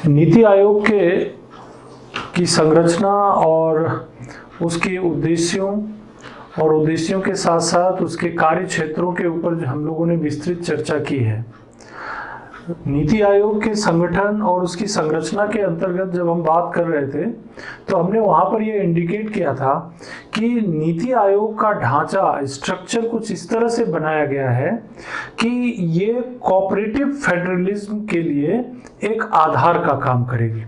नीति आयोग की संरचना और उसके उद्देश्यों और उद्देश्यों के साथ साथ उसके कार्य क्षेत्रों के ऊपर हम लोगों ने विस्तृत चर्चा की है। नीति आयोग के संगठन और उसकी संरचना के अंतर्गत जब हम बात कर रहे थे तो हमने वहां पर यह इंडिकेट किया था कि नीति आयोग का ढांचा स्ट्रक्चर कुछ इस तरह से बनाया गया है कि ये कोऑपरेटिव फेडरलिज्म के लिए एक आधार का काम करेगी।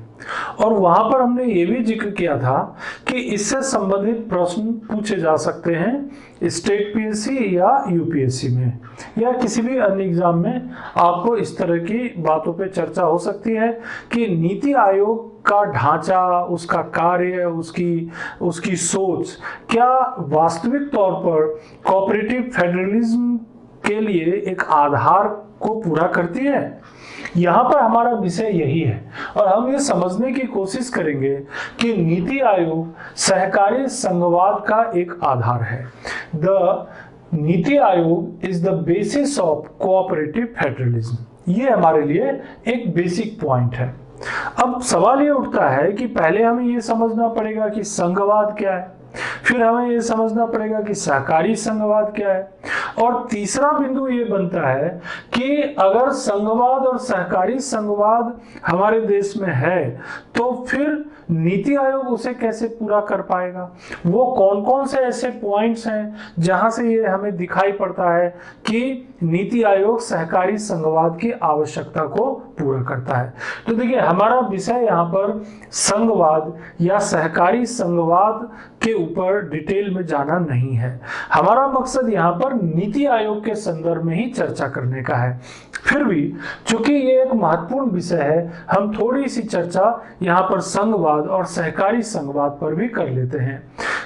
और वहां पर हमने ये भी जिक्र किया था कि इससे संबंधित प्रश्न पूछे जा सकते हैं स्टेट पीएससी या यूपीएससी में या किसी भी अन्य एग्जाम में। आपको इस तरह की बातों पे चर्चा हो सकती है कि नीति आयोग का ढांचा, उसका कार्य, उसकी सोच क्या वास्तविक तौर पर कोऑपरेटिव फेडरलिज्म के लिए एक आधार को पूरा करती है। यहाँ पर हमारा विषय यही है और हम ये समझने की कोशिश करेंगे कि नीति आयोग सहकारी संघवाद का एक आधार है। The NITI Aayog is the basis of cooperative federalism. ये हमारे लिए एक बेसिक पॉइंट है। अब सवाल ये उठता है कि पहले हमें ये समझना पड़ेगा कि संघवाद क्या है, फिर हमें ये समझना पड़ेगा कि सहकारी संघवाद क्या है, और तीसरा बिंदु ये बनता है कि अगर संघवाद और सहकारी संघवाद हमारे देश में है तो फिर नीति आयोग उसे कैसे पूरा कर पाएगा। वो कौन कौन से ऐसे पॉइंट्स हैं जहां से ये हमें दिखाई पड़ता है कि नीति आयोग सहकारी संघवाद की आवश्यकता को पूरा करता है। तो देखिए, हमारा विषय यहाँ पर संघवाद या सहकारी संघवाद के ऊपर डिटेल में जाना नहीं है। हमारा मकसद यहाँ पर नीति आयोग के संदर्भ में ही चर्चा करने का है। फिर भी चूंकि ये एक महत्वपूर्ण विषय है, हम थोड़ी सी चर्चा यहाँ पर संघवाद और सहकारी संघवाद पर भी कर लेते हैं।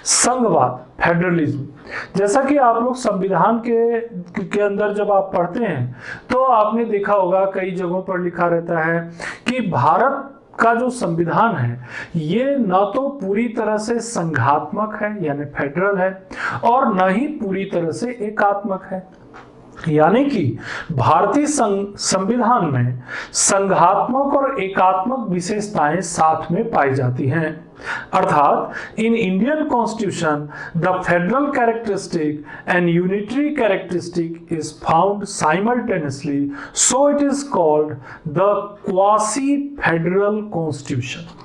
संघवाद, फेडरलिज्म, जैसा कि आप लोग संविधान के अंदर जब आप पढ़ते हैं तो आपने देखा होगा कई जगहों पर लिखा रहता है कि भारत का जो संविधान है ये न तो पूरी तरह से संघात्मक है यानी फेडरल है और न ही पूरी तरह से एकात्मक है। यानी कि भारतीय संविधान में संघात्मक और एकात्मक विशेषताएं साथ में पाई जाती हैं। अर्थात in Indian constitution the federal characteristic and unitary characteristic is found simultaneously, so it is called the quasi federal constitution.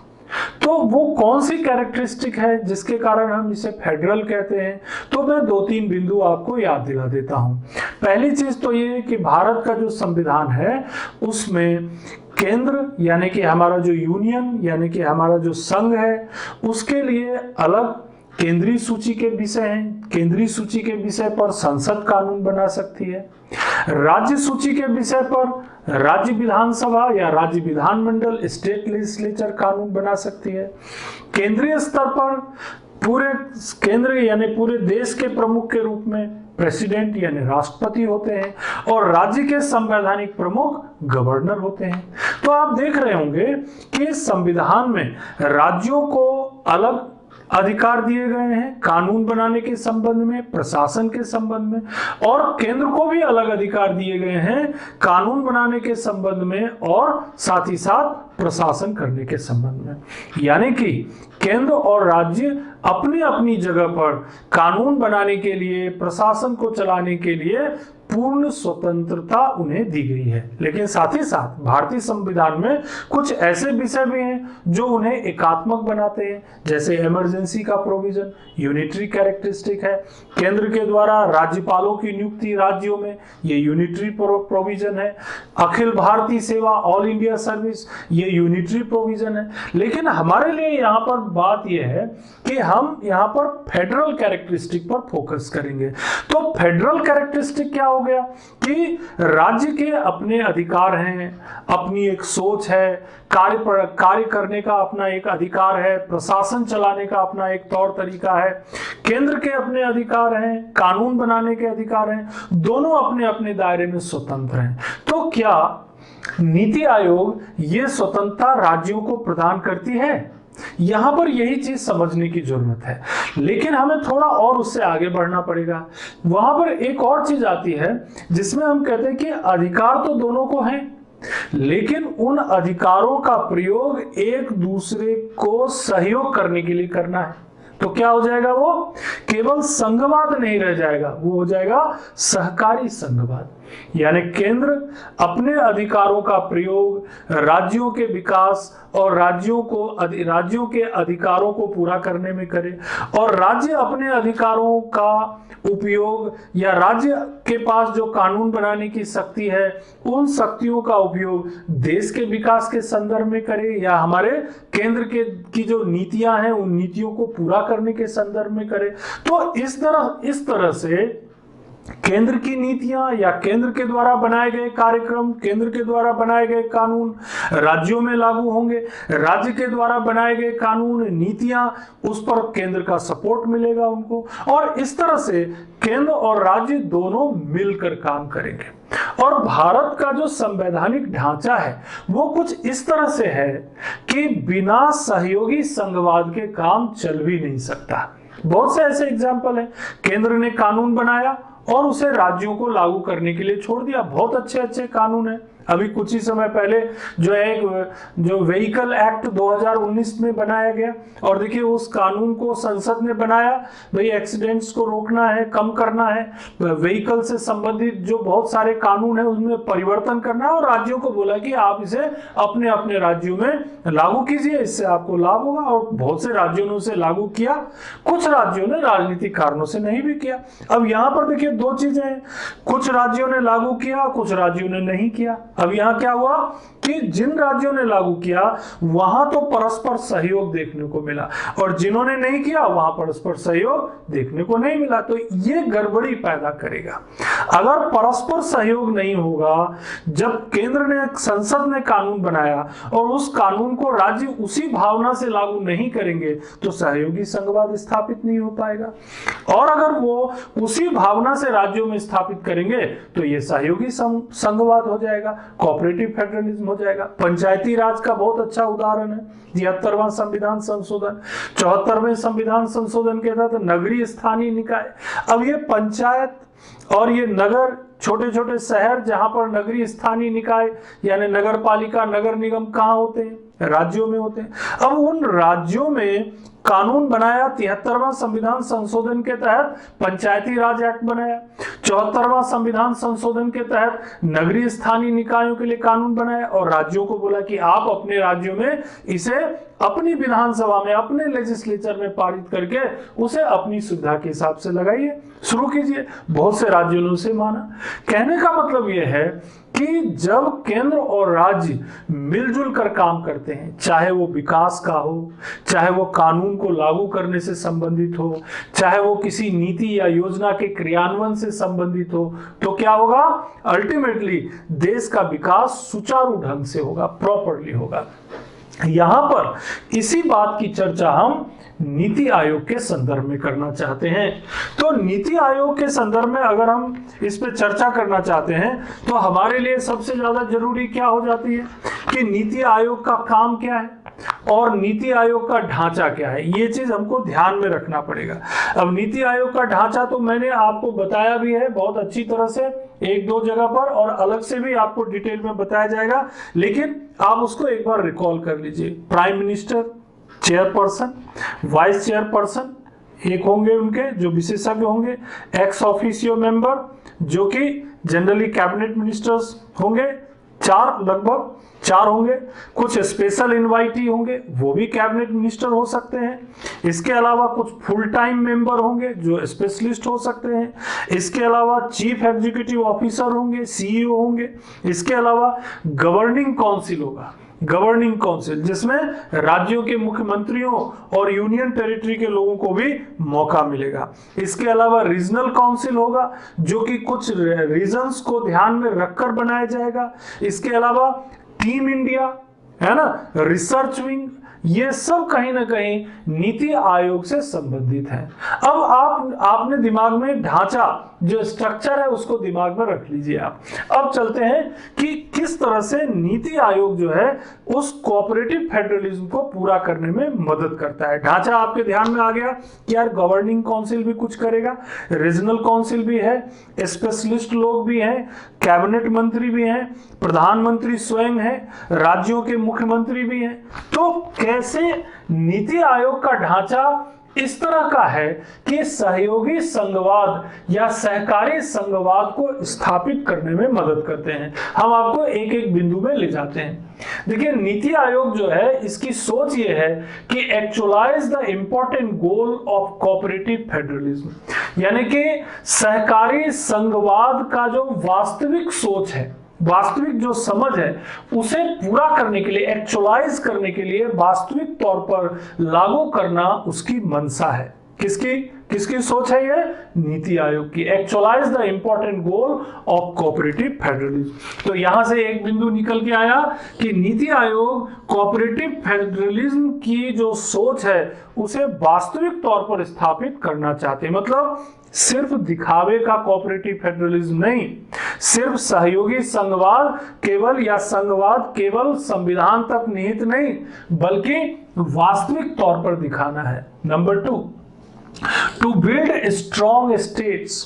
तो वो कौन सी कैरेक्टरिस्टिक है जिसके कारण हम इसे फेडरल कहते हैं, तो मैं दो तीन बिंदु आपको याद दिला देता हूं। पहली चीज तो ये कि भारत का जो संविधान है उसमें केंद्र यानी कि हमारा जो यूनियन यानी कि हमारा जो संघ है उसके लिए अलग केंद्रीय सूची के विषय हैं। केंद्रीय सूची के विषय पर संसद कानून बना सकती है। राज्य सूची के विषय पर राज्य विधानसभा या राज्य विधानमंडल स्टेट लेजिस्लेचर कानून बना सकती है। केंद्रीय स्तर पर पूरे केंद्र यानी पूरे देश के प्रमुख के रूप में प्रेसिडेंट यानी राष्ट्रपति होते हैं और राज्य के संवैधानिक प्रमुख गवर्नर होते हैं। तो आप देख रहे होंगे कि संविधान में राज्यों को अलग अधिकार दिए गए हैं कानून बनाने के संबंध में, प्रशासन के संबंध में, और केंद्र को भी अलग अधिकार दिए गए हैं कानून बनाने के संबंध में और साथ ही साथ प्रशासन करने के संबंध में। यानी कि केंद्र और राज्य अपनी अपनी जगह पर कानून बनाने के लिए, प्रशासन को चलाने के लिए पूर्ण स्वतंत्रता उन्हें दी गई है। लेकिन साथ ही साथ भारतीय संविधान में कुछ ऐसे विषय भी हैं जो उन्हें एकात्मक बनाते हैं, जैसे इमरजेंसी का प्रोविजन यूनिटरी कैरेक्टरिस्टिक है। केंद्र के द्वारा राज्यपालों की नियुक्ति राज्यों में, ये यूनिटरी प्रोविजन है। अखिल भारतीय सेवा, ऑल इंडिया सर्विस, ये यूनिटरी प्रोविजन है। लेकिन हमारे लिए यहाँ पर बात यह है कि हम यहाँ पर फेडरल कैरेक्टरिस्टिक पर फोकस करेंगे। तो फेडरल कैरेक्टरिस्टिक क्या हो गया कि राज्य के अपने अधिकार हैं, अपनी एक सोच है, कार्य करने का अपना एक अधिकार है, प्रशासन चलाने का अपना एक तौर तरीका है, केंद्र के अपने अधिकार हैं, कानून बनाने के अधिकार हैं, दोनों अपने अपने दायरे में स्वतंत्र हैं। तो क्या नीति आयोग ये स्वतंत्रता राज्यों को प्रदान करती है? यहां पर यही चीज समझने की जरूरत है। लेकिन हमें थोड़ा और उससे आगे बढ़ना पड़ेगा। वहां पर एक और चीज आती है जिसमें हम कहते हैं कि अधिकार तो दोनों को है, लेकिन उन अधिकारों का प्रयोग एक दूसरे को सहयोग करने के लिए करना है। तो क्या हो जाएगा, वो केवल संघवाद नहीं रह जाएगा, वो हो जाएगा सहकारी संघवाद। यानी केंद्र अपने अधिकारों का प्रयोग राज्यों के विकास और राज्यों के अधिकारों को पूरा करने में करे, और राज्य अपने अधिकारों का उपयोग या राज्य के पास जो कानून बनाने की शक्ति है उन शक्तियों का उपयोग देश के विकास के संदर्भ में करे, या हमारे केंद्र की जो नीतियां हैं उन नीतियों को पूरा करने के संदर्भ में करे। तो इस तरह से केंद्र की नीतियां या केंद्र के द्वारा बनाए गए कार्यक्रम, केंद्र के द्वारा बनाए गए कानून राज्यों में लागू होंगे, राज्य के द्वारा बनाए गए कानून नीतियां उस पर केंद्र का सपोर्ट मिलेगा उनको, और इस तरह से केंद्र और राज्य दोनों मिलकर काम करेंगे। और भारत का जो संवैधानिक ढांचा है वो कुछ इस तरह से है कि बिना सहयोगी संघवाद के काम चल भी नहीं सकता। बहुत से ऐसे एग्जाम्पल हैं, केंद्र ने कानून बनाया और उसे राज्यों को लागू करने के लिए छोड़ दिया। बहुत अच्छे अच्छे कानून हैं। अभी कुछ ही समय पहले जो व्हीकल एक्ट 2019 में बनाया गया, और देखिए उस कानून को संसद ने बनाया, भाई एक्सीडेंट्स को रोकना है, कम करना है, व्हीकल से संबंधित जो बहुत सारे कानून है उसमें परिवर्तन करना है, और राज्यों को बोला कि आप इसे अपने अपने राज्यों में लागू कीजिए, इससे आपको लाभ होगा। और बहुत से राज्यों ने उसे लागू किया, कुछ राज्यों ने राजनीतिक कारणों से नहीं भी किया। अब यहाँ पर देखिए दो चीजें हैं, कुछ राज्यों ने लागू किया, कुछ राज्यों ने नहीं किया। अब यहां क्या हुआ कि जिन राज्यों ने लागू किया वहां तो परस्पर सहयोग देखने को मिला, और जिन्होंने नहीं किया वहां परस्पर सहयोग देखने को नहीं मिला। तो ये गड़बड़ी पैदा करेगा। अगर परस्पर सहयोग नहीं होगा, जब केंद्र ने, संसद ने कानून बनाया और उस कानून को राज्य उसी भावना से लागू नहीं करेंगे तो सहयोगी संघवाद स्थापित नहीं हो पाएगा, और अगर वो उसी भावना से राज्यों में स्थापित करेंगे तो ये सहयोगी संघवाद हो जाएगा, कोऑपरेटिव फेडरलिज्म हो जाएगा। पंचायती राज का बहुत अच्छा उदाहरण है 73वां संविधान संशोधन। 74वें संविधान संशोधन के तहत नगरीय स्थानीय निकाय, अब ये पंचायत और ये नगर, छोटे छोटे शहर जहां पर नगरीय स्थानीय निकाय यानी नगर पालिका, नगर निगम कहाँ होते हैं, राज्यों में होते हैं। अब उन राज्यों में कानून बनाया, 73वां संविधान संशोधन के तहत पंचायती राज एक्ट बनाया, 74वां संविधान संशोधन के तहत नगरीय स्थानीय निकायों के लिए कानून बनाया, और राज्यों को बोला कि आप अपने राज्यों में इसे अपनी विधानसभा में, अपने लेजिस्लेचर में पारित करके उसे अपनी सुविधा के हिसाब से लगाइए, शुरू कीजिए। बहुत से राज्यों ने उसे माना। कहने का मतलब यह है कि जब केंद्र और राज्य मिलजुल कर काम करते हैं, चाहे वो विकास का हो, चाहे वो कानून को लागू करने से संबंधित हो, चाहे वो किसी नीति या योजना के क्रियान्वयन से संबंधित हो, तो क्या होगा, अल्टीमेटली देश का विकास सुचारू ढंग से होगा, प्रॉपरली होगा। यहां पर इसी बात की चर्चा हम नीति आयोग के संदर्भ में करना चाहते हैं। तो नीति आयोग के संदर्भ में अगर हम इस पे चर्चा करना चाहते हैं तो हमारे लिए सबसे ज्यादा जरूरी क्या हो जाती है कि नीति आयोग का काम क्या है और नीति आयोग का ढांचा क्या है, ये चीज हमको ध्यान में रखना पड़ेगा। अब नीति आयोग का ढांचा तो मैंने आपको बताया भी है बहुत अच्छी तरह से, एक दो जगह पर, और अलग से भी आपको डिटेल में बताया जाएगा, लेकिन आप उसको एक बार रिकॉल कर लीजिए। Prime minister, chairperson, vice chairperson एक होंगे उनके जो विशेषज्ञ होंगे, एक्स ऑफिशियो मेंबर जो कि जनरली कैबिनेट मिनिस्टर्स होंगे, लगभग चार होंगे, कुछ स्पेशल इनवाइटी होंगे वो भी कैबिनेट मिनिस्टर हो सकते हैं, इसके अलावा कुछ फुल टाइम मेंबर होंगे जो स्पेशलिस्ट हो सकते हैं, इसके अलावा चीफ एग्जीक्यूटिव ऑफिसर होंगे, सीईओ होंगे, इसके अलावा गवर्निंग काउंसिल होगा, गवर्निंग काउंसिल जिसमें राज्यों के मुख्यमंत्रियों और यूनियन टेरिटरी के लोगों को भी मौका मिलेगा। इसके अलावा रीजनल काउंसिल होगा जो कि कुछ रीजन्स को ध्यान में रखकर बनाया जाएगा। इसके अलावा टीम इंडिया है ना, रिसर्च विंग, ये सब कहीं ना कहीं नीति आयोग से संबंधित है। अब आपने दिमाग में ढांचा जो स्ट्रक्चर है उसको दिमाग में रख लीजिए आप। अब चलते हैं कि किस तरह से नीति आयोग जो है उस कोऑपरेटिव फेडरलिज्म को पूरा करने में मदद करता है। ढांचा आपके ध्यान में आ गया कि यार गवर्निंग काउंसिल भी कुछ करेगा, रीजनल काउंसिल भी है, स्पेशलिस्ट लोग भी हैं, कैबिनेट मंत्री भी हैं, प्रधानमंत्री स्वयं है, राज्यों के मुख्यमंत्री भी हैं। तो कैसे नीति आयोग का ढांचा इस तरह का है कि सहयोगी संघवाद या सहकारी संघवाद को स्थापित करने में मदद करते हैं। हम आपको एक एक बिंदु में ले जाते हैं। देखिए, नीति आयोग जो है इसकी सोच ये है कि actualise the important goal of cooperative federalism, यानी कि सहकारी संघवाद का जो वास्तविक सोच है, वास्तविक जो समझ है, उसे पूरा करने के लिए, एक्चुअलाइज करने के लिए, वास्तविक तौर पर लागू करना उसकी मंशा है। किसकी सोच है ये? नीति आयोग की। Actualise the important goal of cooperative federalism. तो यहां से एक बिंदु निकल के आया कि नीति आयोग कोऑपरेटिव फेडरलिज्म की जो सोच है उसे वास्तविक तौर पर स्थापित करना चाहते हैं। मतलब सिर्फ दिखावे का कोऑपरेटिव फेडरलिज्म नहीं, सिर्फ सहयोगी संघवाद केवल या संघवाद केवल संविधान तक निहित नहीं, बल्कि वास्तविक तौर पर दिखाना है। Number 2, to build strong states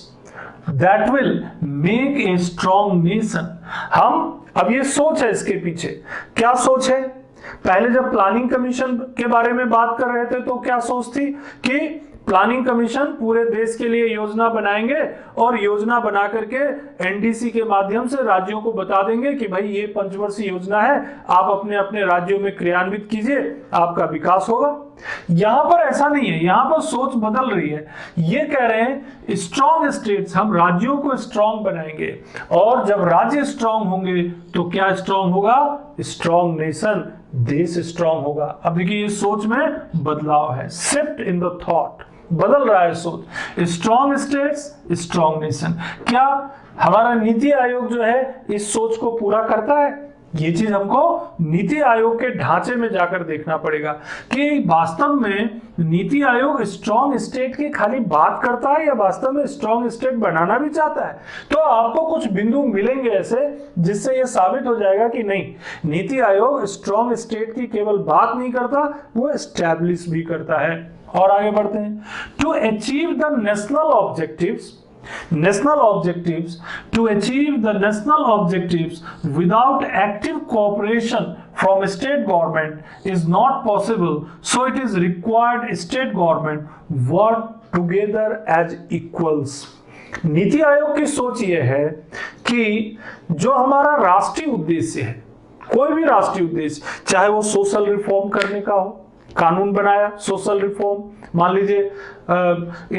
that will make a strong nation। अब ये सोच है, इसके पीछे क्या सोच है? पहले जब प्लानिंग कमीशन के बारे में बात कर रहे थे तो क्या सोच थी कि प्लानिंग कमीशन पूरे देश के लिए योजना बनाएंगे और योजना बना करके एनडीसी के माध्यम से राज्यों को बता देंगे कि भाई ये पंचवर्षीय योजना है, आप अपने अपने राज्यों में क्रियान्वित कीजिए, आपका विकास होगा। यहां पर ऐसा नहीं है, यहां पर सोच बदल रही है। ये कह रहे हैं स्ट्रॉन्ग स्टेट्स, हम राज्यों को स्ट्रॉन्ग बनाएंगे, और जब राज्य स्ट्रॉन्ग होंगे तो क्या स्ट्रॉन्ग होगा? स्ट्रॉन्ग नेशन, देश स्ट्रॉन्ग होगा। अब देखिए, ये सोच में बदलाव है, शिफ्ट इन द थॉट, बदल रहा है सोच। Strong states, strong nation. क्या हमारा नीति आयोग जो है इस सोच को पूरा करता है? ये चीज हमको नीति आयोग के ढांचे में जाकर देखना पड़ेगा कि वास्तव में नीति आयोग स्ट्रॉन्ग स्टेट की खाली बात करता है या वास्तव में स्ट्रॉन्ग स्टेट बनाना भी चाहता है। तो आपको कुछ बिंदु मिलेंगे ऐसे जिससे यह साबित हो जाएगा कि नहीं, नीति आयोग स्ट्रॉन्ग स्टेट की केवल बात नहीं करता, वो एस्टैब्लिश भी करता है। और आगे बढ़ते हैं। To achieve the national objectives, to achieve the national objectives without active cooperation from state government is not possible, so it is required state government work together as equals। NITI Aayog की सोच ये है कि जो हमारा राष्ट्रीय उद्देश्य है, कोई भी राष्ट्रीय उद्देश्य, चाहे वो सोशल रिफॉर्म करने का हो, कानून बनाया सोशल रिफॉर्म, मान लीजिए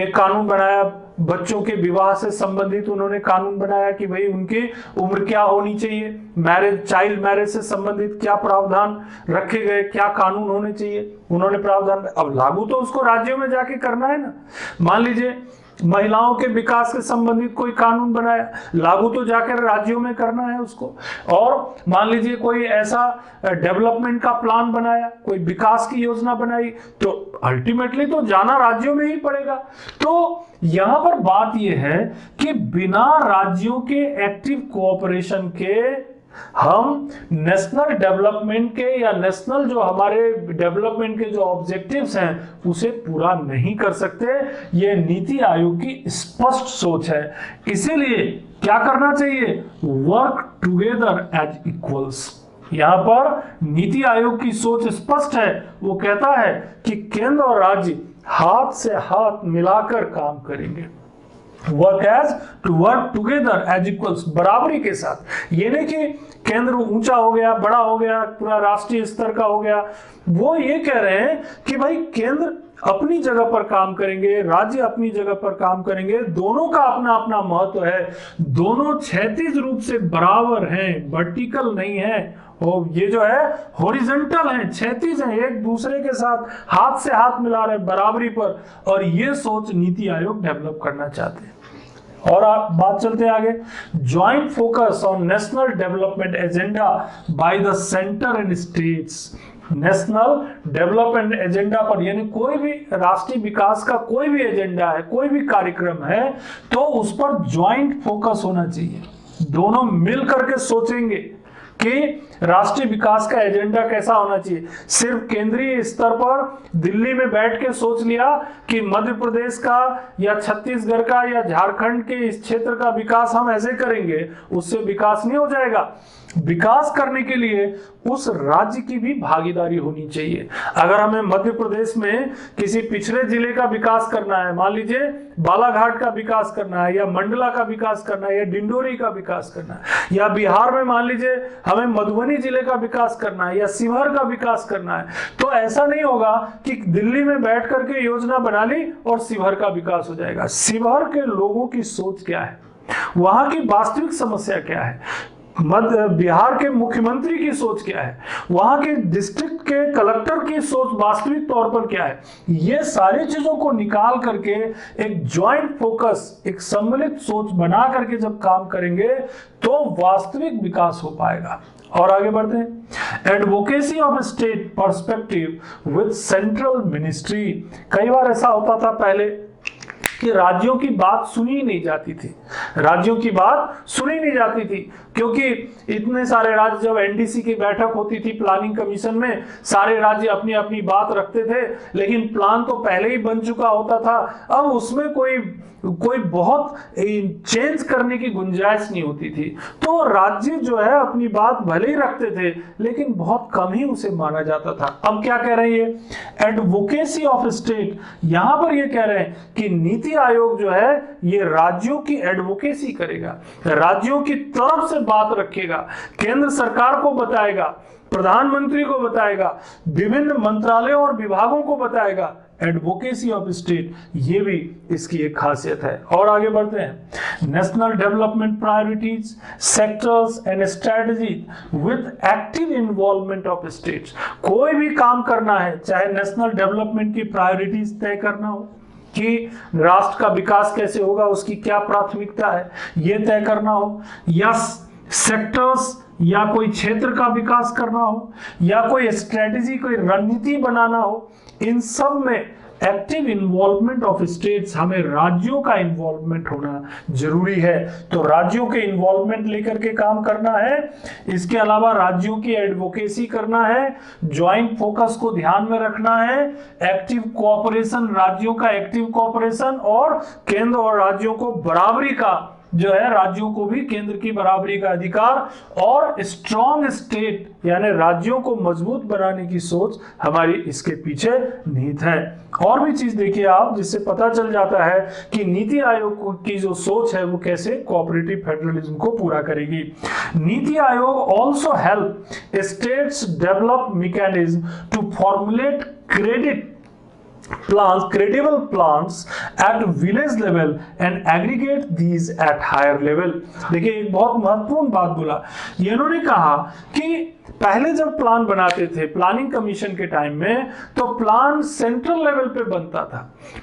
एक कानून बनाया बच्चों के विवाह से संबंधित, उन्होंने कानून बनाया कि भाई उनकी उम्र क्या होनी चाहिए, मैरिज, चाइल्ड मैरिज से संबंधित क्या प्रावधान रखे गए, क्या कानून होने चाहिए, उन्होंने प्रावधान। अब लागू तो उसको राज्यों में जाके करना है ना। मान लीजिए महिलाओं के विकास के संबंधित कोई कानून बनाया, लागू तो जाकर राज्यों में करना है उसको। और मान लीजिए कोई ऐसा डेवलपमेंट का प्लान बनाया, कोई विकास की योजना बनाई, तो अल्टीमेटली तो जाना राज्यों में ही पड़ेगा। तो यहां पर बात यह है कि बिना राज्यों के एक्टिव कोऑपरेशन के हम नेशनल डेवलपमेंट के या नेशनल जो हमारे डेवलपमेंट के जो ऑब्जेक्टिव्स हैं उसे पूरा नहीं कर सकते। ये नीति आयोग की स्पष्ट सोच है। इसीलिए क्या करना चाहिए? Work together as equals. यहां पर नीति आयोग की सोच स्पष्ट है, वो कहता है कि केंद्र और राज्य हाथ से हाथ मिलाकर काम करेंगे। वर्क टुगेदर एज इक्वल्स, बराबरी के साथ। ये नहीं कि केंद्र ऊंचा हो गया, बड़ा हो गया, पूरा राष्ट्रीय स्तर का हो गया। वो ये कह रहे हैं कि भाई केंद्र अपनी जगह पर काम करेंगे, राज्य अपनी जगह पर काम करेंगे, दोनों का अपना अपना महत्व है, दोनों क्षैतिज रूप से बराबर हैं, वर्टिकल नहीं है, और ये जो है हॉरिजॉन्टल है, क्षैतिज है, एक दूसरे के साथ हाथ से हाथ मिला रहे, बराबरी पर। और ये सोच नीति आयोग डेवलप करना चाहते हैं। और आप बात चलते आगे। Joint focus on national development agenda by the centre and states. National development agenda पर, यानी कोई भी राष्ट्रीय विकास का कोई भी एजेंडा है, कोई भी कार्यक्रम है, तो उस पर ज्वाइंट फोकस होना चाहिए। दोनों मिल करके सोचेंगे कि राष्ट्रीय विकास का एजेंडा कैसा होना चाहिए। सिर्फ केंद्रीय स्तर पर दिल्ली में बैठ के सोच लिया कि मध्य प्रदेश का या छत्तीसगढ़ का या झारखंड के इस क्षेत्र का विकास हम ऐसे करेंगे, उससे विकास नहीं हो जाएगा। विकास करने के लिए उस राज्य की भी भागीदारी होनी चाहिए। अगर हमें मध्य प्रदेश में किसी पिछड़े जिले का विकास करना है, मान लीजिए बालाघाट का विकास करना है या मंडला का विकास करना है या डिंडोरी का विकास करना है, या बिहार में मान लीजिए हमें मधुबनी जिले का विकास करना है या शिवहर का विकास करना है, तो ऐसा नहीं होगा कि दिल्ली में बैठ करके योजना बना ली और शिवहर का विकास हो जाएगा। शिवहर के लोगों की सोच क्या है, वहां की वास्तविक समस्या क्या है, मध्य बिहार के मुख्यमंत्री की सोच क्या है, वहां के डिस्ट्रिक्ट के कलेक्टर की सोच वास्तविक तौर पर क्या है, ये सारी चीजों को निकाल करके एक ज्वाइंट फोकस, एक सम्मिलित सोच बना करके जब काम करेंगे तो वास्तविक विकास हो पाएगा। और आगे बढ़ते हैं। Advocacy of state perspective with central ministry. कई बार ऐसा होता था पहले कि राज्यों की बात सुनी नहीं जाती थी, राज्यों की बात सुनी नहीं जाती थी, क्योंकि इतने सारे राज्य, जब एनडीसी की बैठक होती थी प्लानिंग कमीशन में, सारे राज्य अपनी अपनी बात रखते थे, लेकिन प्लान तो पहले ही बन चुका होता था। अब उसमें कोई बहुत चेंज करने की गुंजाइश नहीं होती थी, तो राज्य जो है अपनी बात भले ही रखते थे लेकिन बहुत कम ही उसे माना जाता था। अब क्या कह रहे हैं, एडवोकेसी ऑफ स्टेट, यहां पर ये कह रहे हैं कि नीति आयोग जो है ये राज्यों की एडवोकेसी करेगा, राज्यों की तरफ से बात रखेगा, केंद्र सरकार को बताएगा, प्रधानमंत्री को बताएगा, विभिन्न मंत्रालयों और विभागों को बताएगा। एडवोकेसी ऑफ स्टेट, ये भी इसकी एक खासियत है। और आगे बढ़ते हैं। National development priorities, sectors and strategy with active involvement of states. कोई भी काम करना है, चाहे नेशनल डेवलपमेंट की प्रायोरिटीज तय करना हो कि राष्ट्र का विकास कैसे होगा, उसकी क्या प्राथमिकता है, ये तय करना हो, या सेक्टर्स या कोई क्षेत्र का विकास करना हो, या कोई स्ट्रेटजी, कोई रणनीति बनाना हो, इन सब में एक्टिव इन्वॉल्वमेंट ऑफ स्टेट्स, हमें राज्यों का इन्वॉल्वमेंट होना जरूरी है। तो राज्यों के इन्वॉल्वमेंट लेकर के काम करना है, इसके अलावा राज्यों की एडवोकेसी करना है, ज्वाइंट फोकस को ध्यान में रखना है, एक्टिव कोऑपरेशन, राज्यों का एक्टिव कोऑपरेशन, और केंद्र और राज्यों को बराबरी का जो है, राज्यों को भी केंद्र की बराबरी का अधिकार, और स्ट्रॉन्ग स्टेट यानी राज्यों को मजबूत बनाने की सोच हमारी इसके पीछे निहित है। और भी चीज देखिए आप, जिससे पता चल जाता है कि नीति आयोग की जो सोच है वो कैसे कोऑपरेटिव फेडरलिज्म को पूरा करेगी। NITI Aayog also help states develop mechanism to formulate credible plans at village level and aggregate these at higher level। देखिए एक बहुत महत्वपूर्ण बात बोला, ये इन्होंने कहा कि पहले जब प्लान बनाते थे प्लानिंग कमीशन के टाइम में, तो प्लान सेंट्रल लेवल पे बनता था।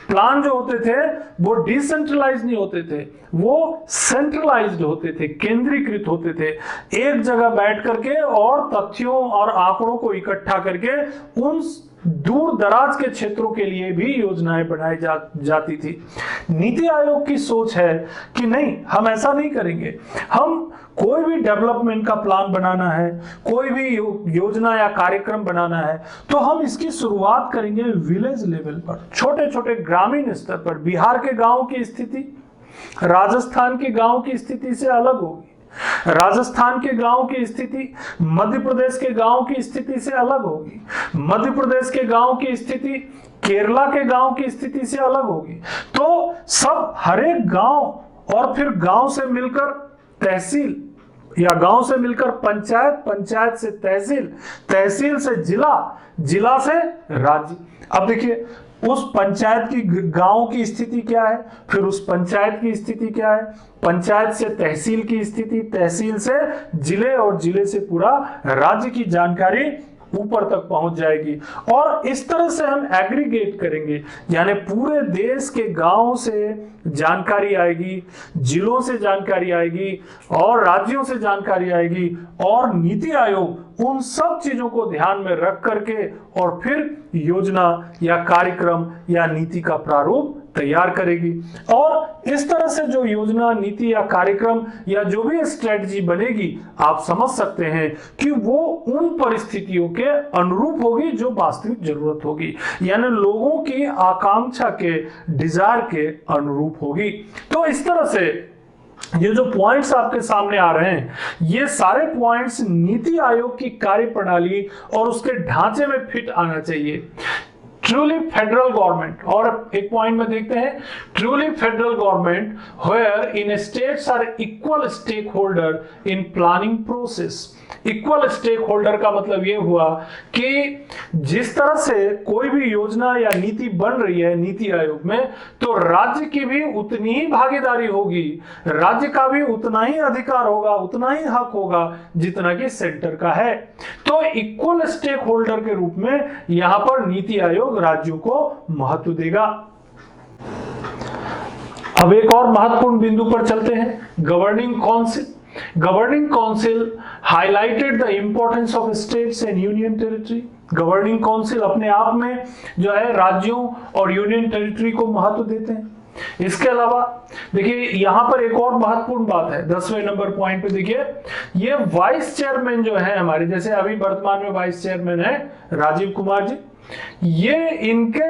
प्लान जो होते थे वो डिसेंट्रलाइज नहीं होते थे, वो सेंट्रलाइज्ड होते थे, केंद्रीकृत होते थे, एक जगह बैठ करके और तथ्यों और आंकड़ों को इकट्ठा करके उन दूर दराज के क्षेत्रों के लिए भी योजनाएं बनाई जाती थी। नीति आयोग की सोच है कि नहीं, हम ऐसा नहीं करेंगे, हम कोई भी डेवलपमेंट का प्लान बनाना है, कोई भी योजना या कार्यक्रम बनाना है, तो हम इसकी शुरुआत करेंगे विलेज लेवल पर, छोटे छोटे ग्रामीण स्तर पर। बिहार के गांव की स्थिति राजस्थान के गांव की स्थिति से अलग होगी, राजस्थान के गांव की स्थिति मध्य प्रदेश के गांव की स्थिति से अलग होगी, मध्य प्रदेश के गांव की स्थिति केरला के गांव की स्थिति से अलग होगी। तो सब हर एक गांव, और फिर गांव से मिलकर तहसील, या गांव से मिलकर पंचायत, पंचायत से तहसील, तहसील से जिला, जिला से राज्य। अब देखिए उस पंचायत की गांव की स्थिति क्या है, फिर उस पंचायत की स्थिति क्या है, पंचायत से तहसील की स्थिति, तहसील से जिले, और जिले से पूरा राज्य की जानकारी ऊपर तक पहुंच जाएगी। और इस तरह से हम एग्रीगेट करेंगे, यानी पूरे देश के गांव से जानकारी आएगी, जिलों से जानकारी आएगी, और राज्यों से जानकारी आएगी, और नीति आयोग उन सब चीजों को ध्यान में रख करके और फिर योजना या कार्यक्रम या नीति का प्रारूप तैयार करेगी। और इस तरह से जो योजना, नीति या कार्यक्रम या जो भी स्ट्रेटजी बनेगी, आप समझ सकते हैं कि वो उन परिस्थितियों के अनुरूप होगी जो वास्तविक जरूरत होगी, यानी लोगों की आकांक्षा के, डिजायर के अनुरूप होगी। तो इस तरह से ये जो पॉइंट्स आपके सामने आ रहे हैं, ये सारे पॉइंट्स नीति आयोग की कार्यप्रणाली और उसके ढांचे में फिट आना चाहिए। ट्रूली फेडरल गवर्नमेंट, और एक पॉइंट में देखते हैं, truly federal government wherein states are equal stakeholder in planning process. Equal stakeholder का मतलब ये हुआ कि जिस तरह से कोई भी योजना या नीति बन रही है नीति आयोग में, तो राज्य की भी उतनी ही भागीदारी होगी, राज्य का भी उतना ही अधिकार होगा, उतना ही हक होगा जितना कि सेंटर का है। तो इक्वल स्टेक होल्डर के रूप में यहां पर नीति आयोग राज्यों को महत्व देगा। अब एक और महत्वपूर्ण बिंदु पर चलते हैं, governing council. Governing Council highlighted the importance of states and union territory. Governing Council अपने आप में जो है राज्यों और यूनियन टेरिटरी को महत्व देते हैं। इसके अलावा देखिए यहां पर एक और महत्वपूर्ण बात है, 10वें नंबर पॉइंट पे देखिए, ये वाइस चेयरमैन जो है हमारे, जैसे अभी वर्तमान में वाइस चेयरमैन है राजीव कुमार जी, ये इनके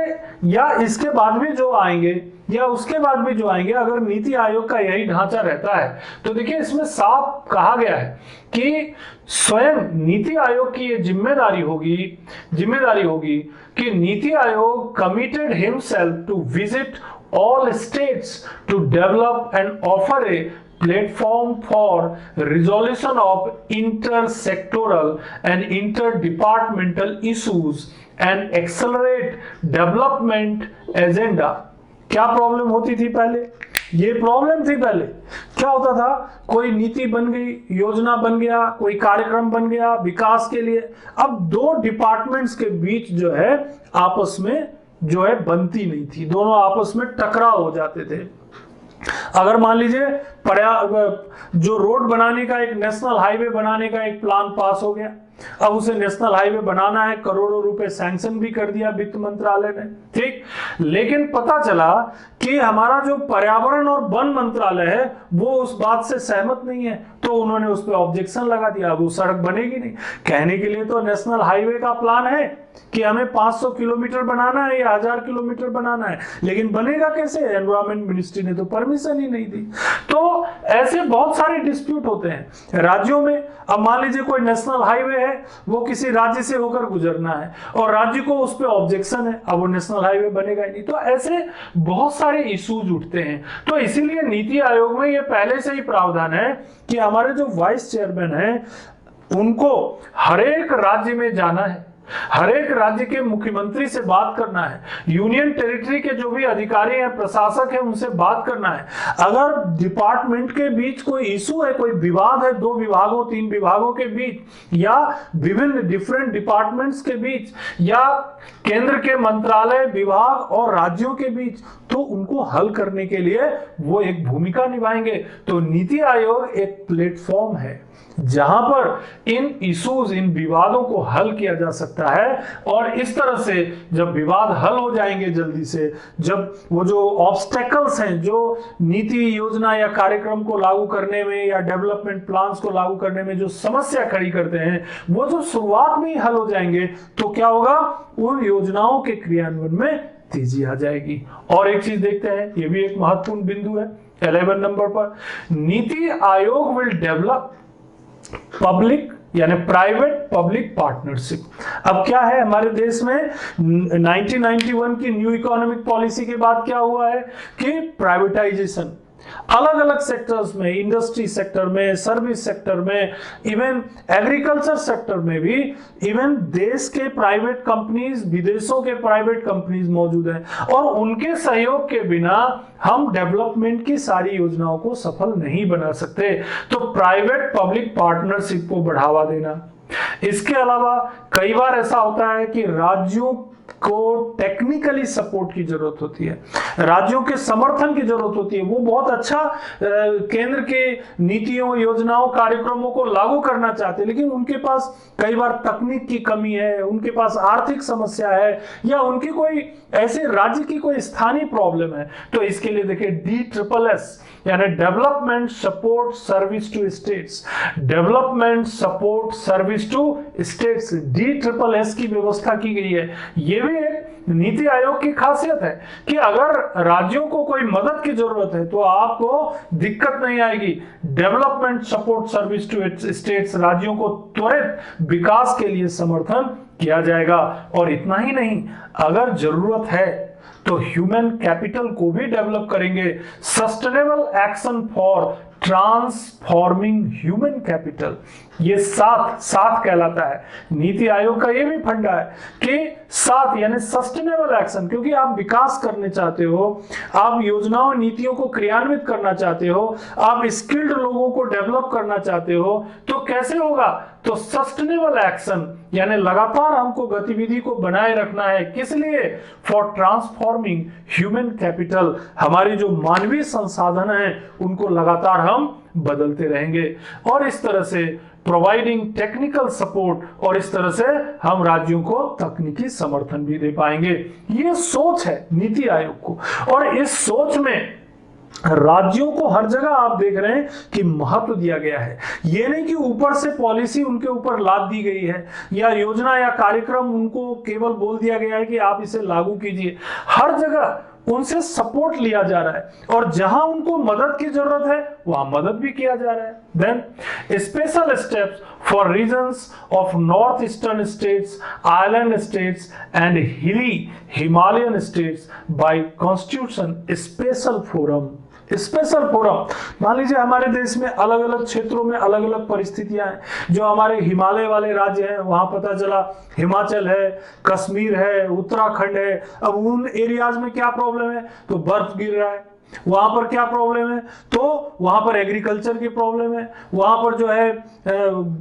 या इसके बाद भी जो आएंगे या उसके बाद भी जो आएंगे, अगर नीति आयोग का यही ढांचा रहता है तो देखिए इसमें साफ कहा गया है कि स्वयं नीति आयोग की ये जिम्मेदारी होगी कि NITI Aayog committed himself to visit all states to develop and offer a platform for resolution of intersectoral and interdepartmental issues and accelerate development agenda। क्या प्रॉब्लम होती थी पहले? ये प्रॉब्लम थी पहले। क्या होता था, कोई नीति बन गई, योजना बन गया, कोई कार्यक्रम बन गया विकास के लिए, अब दो डिपार्टमेंट्स के बीच जो है आपस में जो है बनती नहीं थी, दोनों आपस में टकराव हो जाते थे। अगर मान लीजिए जो रोड बनाने का, एक नेशनल हाईवे बनाने का एक प्लान पास हो गया, अब उसे नेशनल हाईवे बनाना है, करोड़ों रुपए सैंक्शन भी कर दिया वित्त मंत्रालय ने, ठीक, लेकिन पता चला कि हमारा जो पर्यावरण और वन मंत्रालय है वो उस बात से सहमत नहीं है, तो उन्होंने उस पर ऑब्जेक्शन लगा दिया, अब वो सड़क बनेगी नहीं। कहने के लिए तो नेशनल हाईवे का प्लान है कि हमें 500 किलोमीटर बनाना है या 1000 किलोमीटर बनाना है, लेकिन बनेगा कैसे? एनवायरमेंट मिनिस्ट्री ने तो परमिशन ही नहीं दी। तो ऐसे बहुत सारे डिस्प्यूट होते हैं राज्यों में। अब मान लीजिए कोई नेशनल हाईवे है, वो किसी राज्य से होकर गुजरना है और राज्य को उस पर ऑब्जेक्शन है, अब वो नेशनल हाईवे बनेगा ही नहीं। तो ऐसे बहुत सारे इश्यूज उठते हैं। तो इसीलिए नीति आयोग में ये पहले से ही प्रावधान है कि हमारे जो वाइस चेयरमैन है उनको हर एक राज्य में जाना है, हर एक राज्य के मुख्यमंत्री से बात करना है, यूनियन टेरिटरी के जो भी अधिकारी हैं, प्रशासक हैं, उनसे बात करना है। अगर डिपार्टमेंट के बीच कोई इशू है, कोई विवाद है, 2 विभागों 3 विभागों के बीच या विभिन्न डिफरेंट डिपार्टमेंट्स के बीच या केंद्र के मंत्रालय, विभाग और राज्यों के बीच, तो उनको हल करने के लिए वो एक भूमिका निभाएंगे। तो नीति आयोग एक प्लेटफॉर्म है जहां पर इन इश्यूज, इन विवादों को हल किया जा सकता है। और इस तरह से जब विवाद हल हो जाएंगे जल्दी से, जब वो जो ऑब्स्टेकल्स हैं जो नीति, योजना या कार्यक्रम को लागू करने में या डेवलपमेंट प्लान्स को लागू करने में जो समस्या खड़ी करते हैं, वो जो शुरुआत में ही हल हो जाएंगे, तो क्या होगा, उन योजनाओं के क्रियान्वयन में तेजी आ जाएगी। और एक चीज देखते हैं, ये भी एक महत्वपूर्ण बिंदु है 11 नंबर पर, NITI Aayog will develop public यानी प्राइवेट पब्लिक पार्टनरशिप। अब क्या है हमारे देश में 1991 की न्यू इकोनॉमिक पॉलिसी के बाद क्या हुआ है कि प्राइवेटाइजेशन अलग अलग सेक्टर्स में, इंडस्ट्री सेक्टर में, सर्विस सेक्टर में, इवन एग्रीकल्चर सेक्टर में भी, इवन देश के प्राइवेट कंपनीज, विदेशों के प्राइवेट कंपनीज मौजूद हैं और उनके सहयोग के बिना हम डेवलपमेंट की सारी योजनाओं को सफल नहीं बना सकते। तो प्राइवेट पब्लिक पार्टनरशिप को बढ़ावा देना। इसके अलावा कई बार ऐसा होता है कि राज्यों को टेक्निकली सपोर्ट की जरूरत होती है, राज्यों के समर्थन की जरूरत होती है। वो बहुत अच्छा केंद्र के नीतियों, योजनाओं, कार्यक्रमों को लागू करना चाहते हैं, लेकिन उनके पास कई बार तकनीक की कमी है, उनके पास आर्थिक समस्या है, या उनकी कोई ऐसे राज्य की कोई स्थानीय प्रॉब्लम है। तो इसके लिए देखिए DSSS यानी development support service to states, development support service to states, DSSS की व्यवस्था की गई है। ये भी एक नीति आयोग की खासियत है कि अगर राज्यों को कोई मदद की जरूरत है तो आपको दिक्कत नहीं आएगी। Development support service to states, राज्यों को त्वरित विकास के लिए समर्थन किया जाएगा। और इतना ही नहीं, अगर जरूरत है तो ह्यूमन कैपिटल को भी डेवलप करेंगे। Sustainable action for transforming human capital, ये साथ कहलाता है। नीति आयोग का ये भी फंडा है कि साथ यानी सस्टेनेबल एक्शन, क्योंकि आप विकास करने चाहते हो, आप योजनाओं नीतियों को क्रियान्वित करना चाहते हो, आप स्किल्ड लोगों को डेवलप करना चाहते हो, तो कैसे होगा? तो सस्टेनेबल एक्शन यानी लगातार हमको गतिविधि को बनाए रखना है। किस लिए? फॉर ट्रांसफॉर्मिंग ह्यूमन कैपिटल, हमारी जो मानवीय संसाधन है उनको लगातार हम बदलते रहेंगे। और इस तरह से प्रोवाइडिंग टेक्निकल सपोर्ट, और इस तरह से हम राज्यों को तकनीकी समर्थन भी दे पाएंगे। ये सोच है नीति आयोग को, और इस सोच में राज्यों को हर जगह आप देख रहे हैं कि महत्व दिया गया है। ये नहीं कि ऊपर से पॉलिसी उनके ऊपर लाद दी गई है, या योजना या कार्यक्रम उनको केवल बोल दिया गया है कि आप इसे लागू कीजिए। हर जगह उनसे सपोर्ट लिया जा रहा है, और जहां उनको मदद की जरूरत है वहां मदद भी किया जा रहा है। Then special steps for regions of north eastern states, island states and hilly Himalayan states by constitution special forum. Special forum, मान लीजिए हमारे देश में अलग अलग क्षेत्रों में अलग अलग परिस्थितियां हैं। जो हमारे हिमालय वाले राज्य हैं वहां पता चला हिमाचल है, कश्मीर है, उत्तराखंड है। अब उन एरियाज में क्या प्रॉब्लम है? तो बर्फ गिर रहा है। वहां पर क्या प्रॉब्लम है? तो वहां पर एग्रीकल्चर की प्रॉब्लम है। वहां पर जो है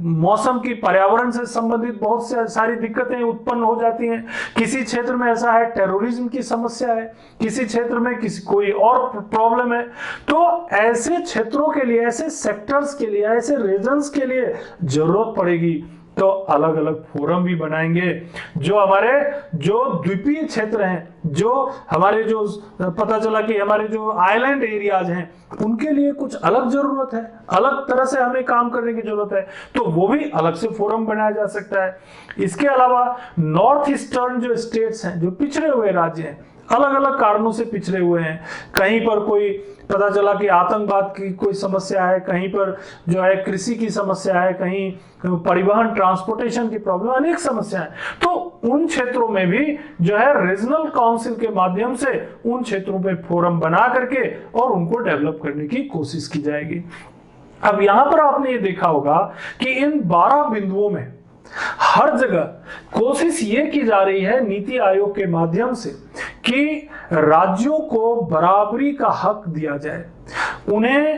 मौसम की, पर्यावरण से संबंधित बहुत सारी दिक्कतें उत्पन्न हो जाती हैं। किसी क्षेत्र में ऐसा है टेररिज्म की समस्या है, किसी क्षेत्र में किसी कोई और प्रॉब्लम है। तो ऐसे क्षेत्रों के लिए, ऐसे सेक्टर्स के लिए, ऐसे रीजन्स के लिए जरूरत पड़ेगी तो अलग अलग फोरम भी बनाएंगे। जो हमारे जो द्वीपीय क्षेत्र हैं, जो हमारे जो पता चला कि हमारे जो आइलैंड एरियाज हैं, उनके लिए कुछ अलग जरूरत है, अलग तरह से हमें काम करने की जरूरत है, तो वो भी अलग से फोरम बनाया जा सकता है। इसके अलावा नॉर्थ ईस्टर्न जो स्टेट्स हैं, जो पिछड़े हुए राज्य हैं, अलग अलग कारणों से पिछड़े हुए हैं। कहीं पर कोई पता चला कि आतंकवाद की कोई समस्या है, कहीं पर जो है कृषि की समस्या है, कहीं परिवहन ट्रांसपोर्टेशन की प्रॉब्लम, अनेक समस्याएं। तो उन क्षेत्रों में भी जो है रीजनल काउंसिल के माध्यम से उन क्षेत्रों पे फोरम बना करके और उनको डेवलप करने की कोशिश की जाएगी। अब यहां पर आपने ये देखा होगा कि इन 12 बिंदुओं में हर जगह कोशिश ये की जा रही है नीति आयोग के माध्यम से कि राज्यों को बराबरी का हक दिया जाए, उन्हें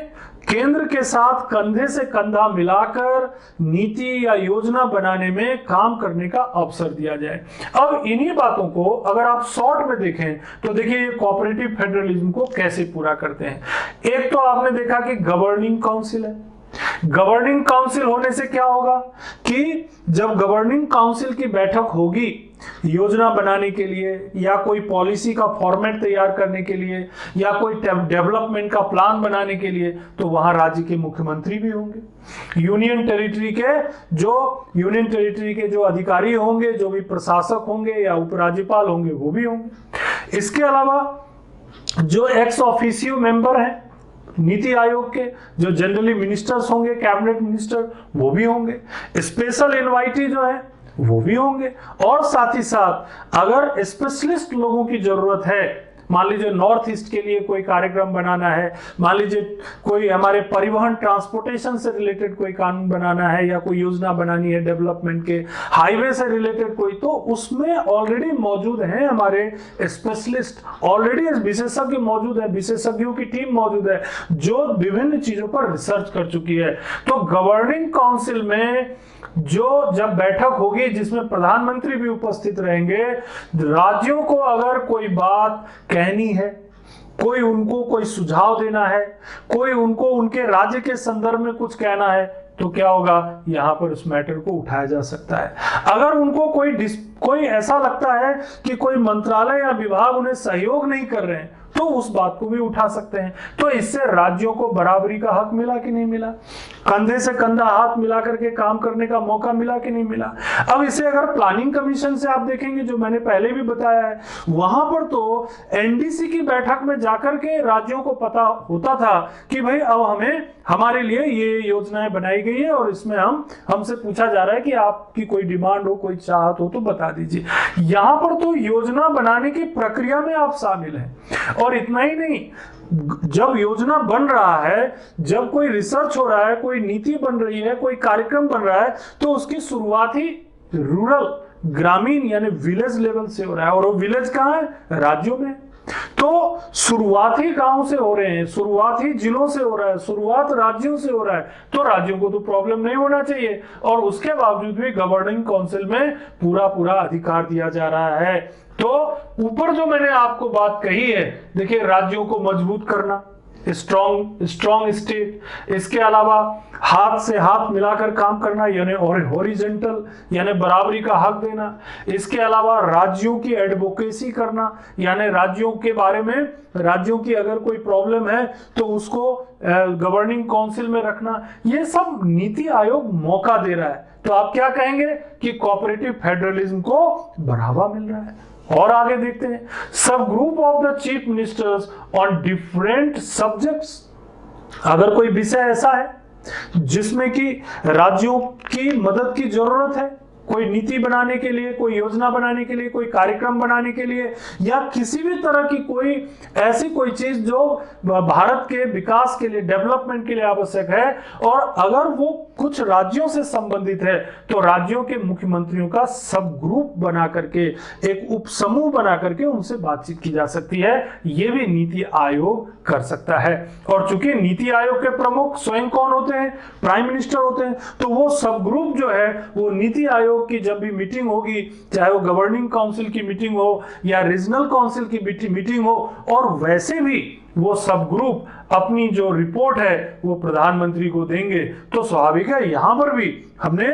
केंद्र के साथ कंधे से कंधा मिलाकर नीति या योजना बनाने में काम करने का अवसर दिया जाए। अब इन्हीं बातों को अगर आप शॉर्ट में देखें तो देखिए ये कोऑपरेटिव फेडरलिज्म को कैसे पूरा करते हैं। एक तो आपने देखा कि गवर्निंग काउंसिल है। गवर्निंग काउंसिल होने से क्या होगा कि जब गवर्निंग काउंसिल की बैठक होगी योजना बनाने के लिए, या कोई पॉलिसी का फॉर्मेट तैयार करने के लिए, या कोई डेवलपमेंट का प्लान बनाने के लिए, तो वहां राज्य के मुख्यमंत्री भी होंगे। यूनियन टेरिटरी के जो अधिकारी होंगे, जो भी प्रशासक होंगे या उपराज्यपाल होंगे, वो भी होंगे। इसके अलावा जो एक्स ऑफिशियो मेंबर हैं नीति आयोग के, जो जनरली मिनिस्टर्स होंगे, कैबिनेट मिनिस्टर, वो भी होंगे। स्पेशल इनवाइटी जो है वो भी होंगे। और साथ ही साथ अगर स्पेशलिस्ट लोगों की जरूरत है मान लीजिए नॉर्थ ईस्ट के लिए कोई कार्यक्रम बनाना है, मान लीजिए कोई हमारे परिवहन ट्रांसपोर्टेशन से रिलेटेड कोई कानून बनाना है या कोई योजना बनानी है डेवलपमेंट के, हाईवे से रिलेटेड कोई, तो उसमें ऑलरेडी मौजूद हैं हमारे स्पेशलिस्ट, ऑलरेडी विशेषज्ञ मौजूद है, विशेषज्ञों की टीम मौजूद है जो विभिन्न चीजों पर रिसर्च कर चुकी है। तो गवर्निंग काउंसिल में जो जब बैठक होगी जिसमें प्रधानमंत्री भी उपस्थित रहेंगे, राज्यों को अगर कोई बात कहनी है, कोई उनको कोई सुझाव देना है, कोई उनको उनके राज्य के संदर्भ में कुछ कहना है, तो क्या होगा, यहां पर उस मैटर को उठाया जा सकता है। अगर उनको कोई ऐसा लगता है कि कोई मंत्रालय या विभाग उन्हें सहयोग नहीं कर रहे हैं, तो उस बात को भी उठा सकते हैं। तो इससे राज्यों को बराबरी का हक मिला कि नहीं मिला, कंधे से कंधा हाथ मिला करके काम करने का मौका मिला कि नहीं मिला। अब इसे अगर प्लानिंग कमीशन से आप देखेंगे, जो मैंने पहले भी बताया है, वहां पर तो एनडीसी की बैठक में जाकर के राज्यों को पता होता था कि भाई अब हमें हमारे लिए ये योजनाएं बनाई गई है और इसमें हमसे पूछा जा रहा है कि आपकी कोई डिमांड हो, कोई चाहत हो तो बता दीजिए। यहां पर तो योजना बनाने की प्रक्रिया में आप शामिल हैं। और इतना ही नहीं, जब योजना बन रहा है, जब कोई रिसर्च हो रहा है, कोई नीति बन रही है, कोई कार्यक्रम बन रहा है, तो उसकी शुरुआत ही रूरल, ग्रामीण यानी विलेज लेवल से हो रहा है। और वो विलेज कहाँ है, राज्यों में। तो शुरुआत ही गांव से हो रहे हैं, शुरुआत ही जिलों से हो रहा है, शुरुआत राज्यों से हो रहा है। तो राज्यों को तो प्रॉब्लम नहीं होना चाहिए, और उसके बावजूद भी गवर्निंग काउंसिल में पूरा अधिकार दिया जा रहा है। तो ऊपर जो मैंने आपको बात कही है, देखिए राज्यों को मजबूत करना, स्ट्रॉन्ग स्टेट, इसके अलावा हाथ से हाथ मिलाकर काम करना यानी हॉरिजॉन्टल यानी बराबरी का हक देना, इसके अलावा राज्यों की एडवोकेसी करना यानी राज्यों के बारे में, राज्यों की अगर कोई प्रॉब्लम है तो उसको गवर्निंग काउंसिल में रखना, ये सब नीति आयोग मौका दे रहा है। तो आप क्या कहेंगे कि कोऑपरेटिव फेडरलिज्म को बढ़ावा मिल रहा है। और आगे देखते हैं, सब group of the chief ministers on different subjects. अगर कोई विषय ऐसा है जिसमें कि राज्यों की मदद की जरूरत है, कोई नीति बनाने के लिए, कोई योजना बनाने के लिए, कोई कार्यक्रम बनाने के लिए, या किसी भी तरह की कोई ऐसी कोई चीज जो भारत के विकास के लिए, डेवलपमेंट के लिए आवश्यक है, और अगर वो कुछ राज्यों से संबंधित है, तो राज्यों के मुख्यमंत्रियों का सब ग्रुप बना करके, एक उप समूह बना करके उनसे बातचीत की जा सकती है। ये भी नीति आयोग कर सकता है। और चूंकि नीति आयोग के प्रमुख स्वयं कौन होते हैं, प्राइम मिनिस्टर होते हैं, तो वो सब ग्रुप जो है वो नीति आयोग की जब भी मीटिंग होगी, चाहे वो गवर्निंग काउंसिल की मीटिंग हो या रीजनल काउंसिल की मीटिंग हो, और वैसे भी वो सब ग्रुप अपनी जो रिपोर्ट है वो प्रधानमंत्री को देंगे। तो स्वाभाविक है यहां पर भी हमने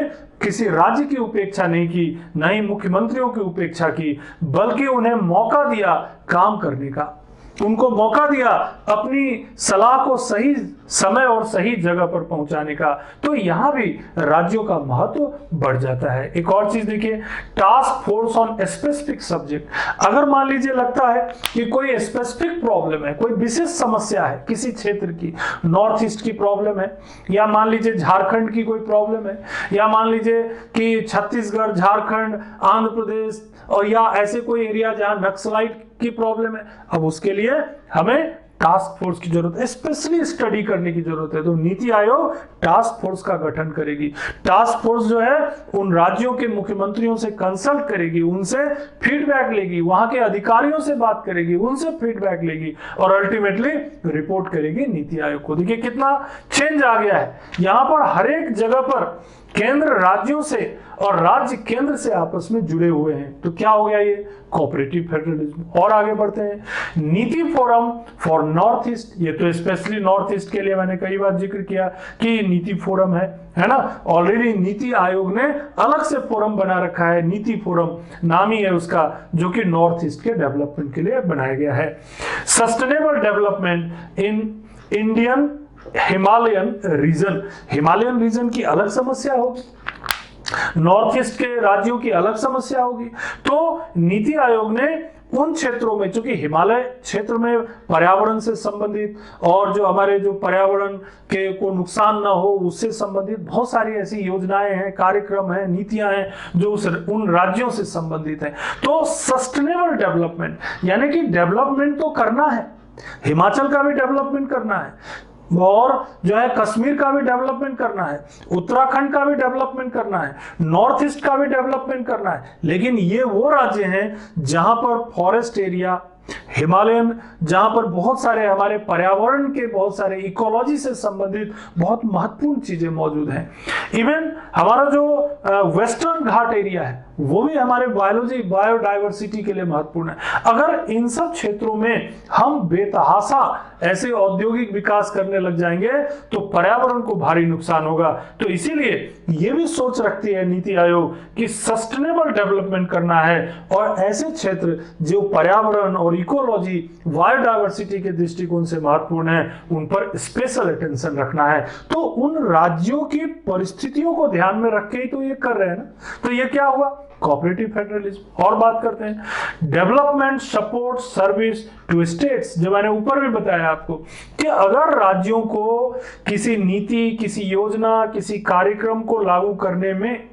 किसी राज्य की उपेक्षा नहीं की, न ही मुख्यमंत्रियों की उपेक्षा की, बल्कि उन्हें मौका दिया काम करने का, उनको मौका दिया अपनी सलाह को सही समय और सही जगह पर पहुंचाने का। तो यहां भी राज्यों का महत्व बढ़ जाता है। एक और चीज देखिए, task force on specific subject. अगर मान लीजिए लगता है कि कोई स्पेसिफिक प्रॉब्लम है, कोई विशेष समस्या है किसी क्षेत्र की, नॉर्थ ईस्ट की प्रॉब्लम है, या मान लीजिए झारखंड की कोई प्रॉब्लम है, या मान लीजिए कि छत्तीसगढ़, झारखंड, आंध्र प्रदेश, और या ऐसे कोई एरिया जहां नक्सलाइट की प्रॉब्लम है, अब उसके लिए हमें टास्क फोर्स की जरूरत है, स्पेशली स्टडी करने की जरूरत है। तो नीति आयोग टास्क फोर्स का गठन करेगी। टास्क फोर्स जो है उन राज्यों के मुख्यमंत्रियों से कंसल्ट करेगी, उनसे फीडबैक लेगी, वहां के अधिकारियों से बात करेगी, उनसे फीडबैक लेगी, और अल्टीमेटली रिपोर्ट करेगी नीति आयोग को। देखिए कितना चेंज आ गया है। यहां पर हर एक जगह पर केंद्र राज्यों से और राज्य केंद्र से आपस में जुड़े हुए हैं। तो क्या हो गया ये कोऑपरेटिव फेडरलिज्म। और आगे बढ़ते हैं, नीति फोरम फॉर नॉर्थ ईस्ट। ये तो स्पेशली नॉर्थ ईस्ट के लिए मैंने कई बार जिक्र किया कि नीति फोरम है ना। ऑलरेडी नीति आयोग ने अलग से फोरम बना रखा है, नीति फोरम नाम ही है उसका, जो कि नॉर्थ ईस्ट के डेवलपमेंट के लिए बनाया गया है। Sustainable development in Indian Himalayan region. Himalayan region की अलग समस्या होगी, नॉर्थ ईस्ट के राज्यों की अलग समस्या होगी। तो नीति आयोग ने उन क्षेत्रों में, चूंकि हिमालय क्षेत्र में पर्यावरण से संबंधित और जो हमारे जो पर्यावरण के को नुकसान ना हो उससे संबंधित बहुत सारी ऐसी योजनाएं हैं, कार्यक्रम हैं, नीतियां हैं जो उन राज्यों से संबंधित हैं। तो सस्टेनेबल डेवलपमेंट यानी कि डेवलपमेंट तो करना है, हिमाचल का भी डेवलपमेंट करना है और जो है कश्मीर का भी डेवलपमेंट करना है, उत्तराखंड का भी डेवलपमेंट करना है, नॉर्थ ईस्ट का भी डेवलपमेंट करना है। लेकिन ये वो राज्य हैं जहां पर फॉरेस्ट एरिया, हिमालयन, जहां पर बहुत सारे हमारे पर्यावरण के बहुत सारे इकोलॉजी से संबंधित बहुत महत्वपूर्ण चीजें मौजूद हैं। इवन हमारा जो वेस्टर्न घाट एरिया है वो भी हमारे बायोडाइवर्सिटी के लिए महत्वपूर्ण है। अगर इन सब क्षेत्रों में हम बेतहाशा ऐसे औद्योगिक विकास करने लग जाएंगे तो पर्यावरण को भारी नुकसान होगा। तो इसीलिए ये भी सोच रखती है नीति आयोग कि सस्टेनेबल डेवलपमेंट करना है और ऐसे क्षेत्र जो पर्यावरण और इकोलॉजी, बायोडाइवर्सिटी के दृष्टिकोण से महत्वपूर्ण है उन पर स्पेशल अटेंशन रखना है। तो उन राज्यों की परिस्थितियों को ध्यान में रख के ही तो ये कर रहे हैं ना। तो ये क्या हुआ? Cooperative federalism. और बात करते हैं development support service to states, जो मैंने ऊपर भी बताया आपको कि अगर राज्यों को किसी नीति, किसी योजना, किसी कार्यक्रम को लागू करने में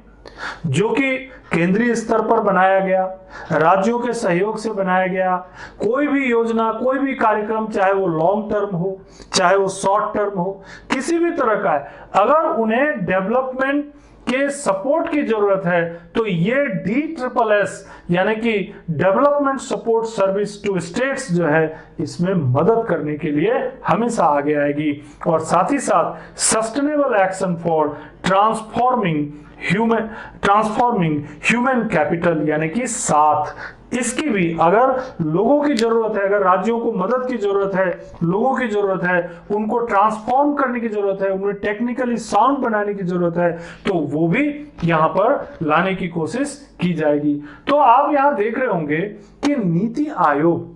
जो कि केंद्रीय स्तर पर बनाया गया, राज्यों के सहयोग से बनाया गया कोई भी योजना, कोई भी कार्यक्रम, चाहे वो लॉन्ग टर्म हो चाहे वो शॉर्ट टर्म हो, किसी भी तरह का है, अगर उन्हें डेवलपमेंट के सपोर्ट की जरूरत है तो ये DSSS यानी कि development support service to states जो है इसमें मदद करने के लिए हमेशा आगे आएगी। और साथ ही साथ sustainable action for transforming human capital यानी कि साथ, इसकी भी अगर लोगों की जरूरत है, अगर राज्यों को मदद की जरूरत है, लोगों की जरूरत है, उनको ट्रांसफॉर्म करने की जरूरत है, उन्हें टेक्निकली साउंड बनाने की जरूरत है, तो वो भी यहां पर लाने की कोशिश की जाएगी। तो आप यहां देख रहे होंगे कि नीति आयोग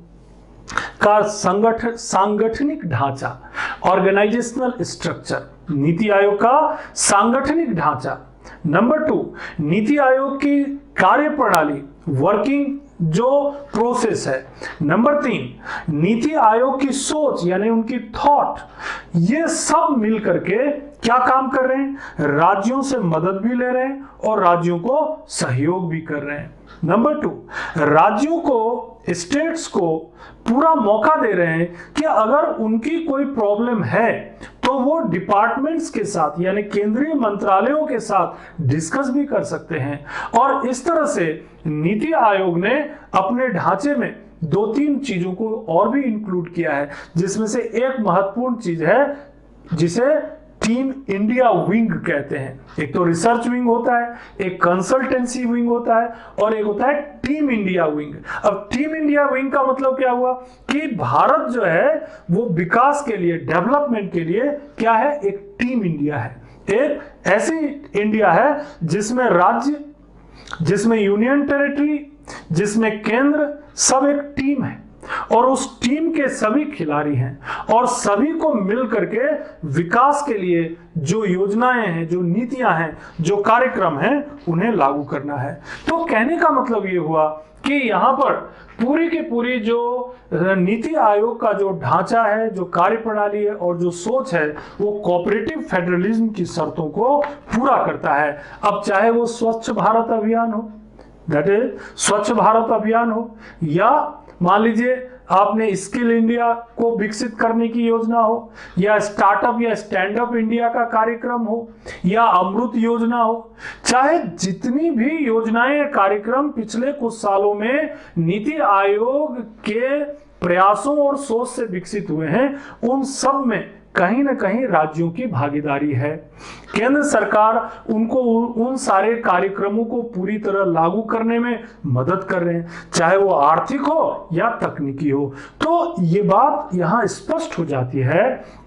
का सांगठनिक ढांचा, ऑर्गेनाइजेशनल स्ट्रक्चर, नीति आयोग का सांगठनिक ढांचा। नंबर 2, नीति आयोग की कार्यप्रणाली, वर्किंग जो प्रोसेस है। नंबर 3, नीति आयोग की सोच यानी उनकी थॉट, ये सब मिल करके क्या काम कर रहे हैं? राज्यों से मदद भी ले रहे हैं और राज्यों को सहयोग भी कर रहे हैं। नंबर 2, राज्यों को, स्टेट्स को पूरा मौका दे रहे हैं कि अगर उनकी कोई प्रॉब्लम है तो वो डिपार्टमेंट्स के साथ यानी केंद्रीय मंत्रालयों के साथ डिस्कस भी कर सकते हैं। और इस तरह से नीति आयोग ने अपने ढांचे में 2-3 चीजों को और भी इंक्लूड किया है, जिसमें से एक महत्वपूर्ण चीज है जिसे टीम इंडिया विंग कहते हैं। एक तो रिसर्च विंग होता है, एक कंसल्टेंसी विंग होता है और एक होता है टीम इंडिया विंग। अब टीम इंडिया विंग का मतलब क्या हुआ कि भारत जो है वो विकास के लिए, डेवलपमेंट के लिए क्या है? एक टीम इंडिया है, एक ऐसी इंडिया है जिसमें राज्य, जिसमें यूनियन टेरिटरी, जिसमें केंद्र, सब एक टीम है और उस टीम के सभी खिलाड़ी हैं और सभी को मिल करके विकास के लिए जो योजनाएं हैं, जो नीतियां हैं, जो कार्यक्रम हैं, उन्हें लागू करना है। तो कहने का मतलब ये हुआ कि यहाँ पर पूरी की पूरी जो नीति आयोग का जो ढांचा है, जो कार्यप्रणाली है और जो सोच है, वो कोऑपरेटिव फेडरलिज्म की शर्तों को पूरा करता है। अब चाहे वो स्वच्छ भारत अभियान हो, दैट इज स्वच्छ भारत अभियान हो, या मान लीजिए आपने स्किल इंडिया को विकसित करने की योजना हो, या स्टार्टअप या स्टैंड अप इंडिया का कार्यक्रम हो, या अमृत योजना हो, चाहे जितनी भी योजनाएं, कार्यक्रम पिछले कुछ सालों में नीति आयोग के प्रयासों और सोच से विकसित हुए हैं, उन सब में कहीं ना कहीं राज्यों की भागीदारी है। केंद्र सरकार उनको उन सारे कार्यक्रमों को पूरी तरह लागू करने में मदद कर रहे हैं, चाहे वो आर्थिक हो या तकनीकी हो। तो ये बात यहां स्पष्ट हो जाती है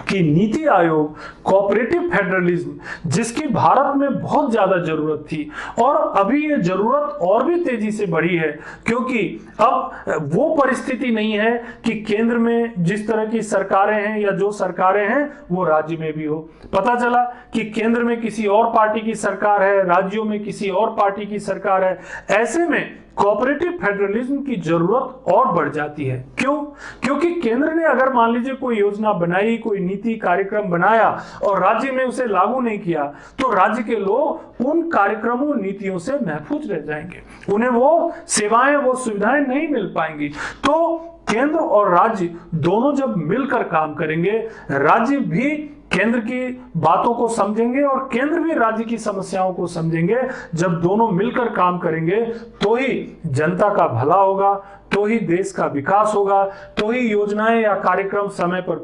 कि नीति आयोग, कोऑपरेटिव फेडरलिज्म, जिसकी भारत में बहुत ज्यादा जरूरत थी और अभी ये जरूरत और भी तेजी से बढ़ी है, क्योंकि अब वो परिस्थिति नहीं है कि केंद्र में जिस तरह की सरकारें हैं या जो सरकारें हैं वो राज्य में भी हो। पता चला कि केंद्र में किसी और पार्टी की सरकार है, राज्यों में किसी और पार्टी की सरकार है। ऐसे में कोऑपरेटिव फेडरलिज्म की जरूरत और बढ़ जाती है। क्यों? क्योंकि केंद्र ने अगर मान लीजिए कोई योजना बनाई, कोई नीति कार्यक्रम बनाया और राज्य में उसे लागू नहीं किया, तो राज्य के लोग उन कार्यक्रमों नीतियों से महफूज रह जाएंगे, उन्हें वो सेवाएं, वो सुविधाएं नहीं मिल पाएंगी। तो केंद्र और राज्य दोनों जब मिलकर काम करेंगे, राज्य भी केंद्र की बातों को समझेंगे और केंद्र भी राज्य की समस्याओं को समझेंगे। जब दोनों मिलकर काम करेंगे तो ही जनता का भला होगा, तो ही देश का विकास होगा, तो ही योजनाएं या कार्यक्रम समय पर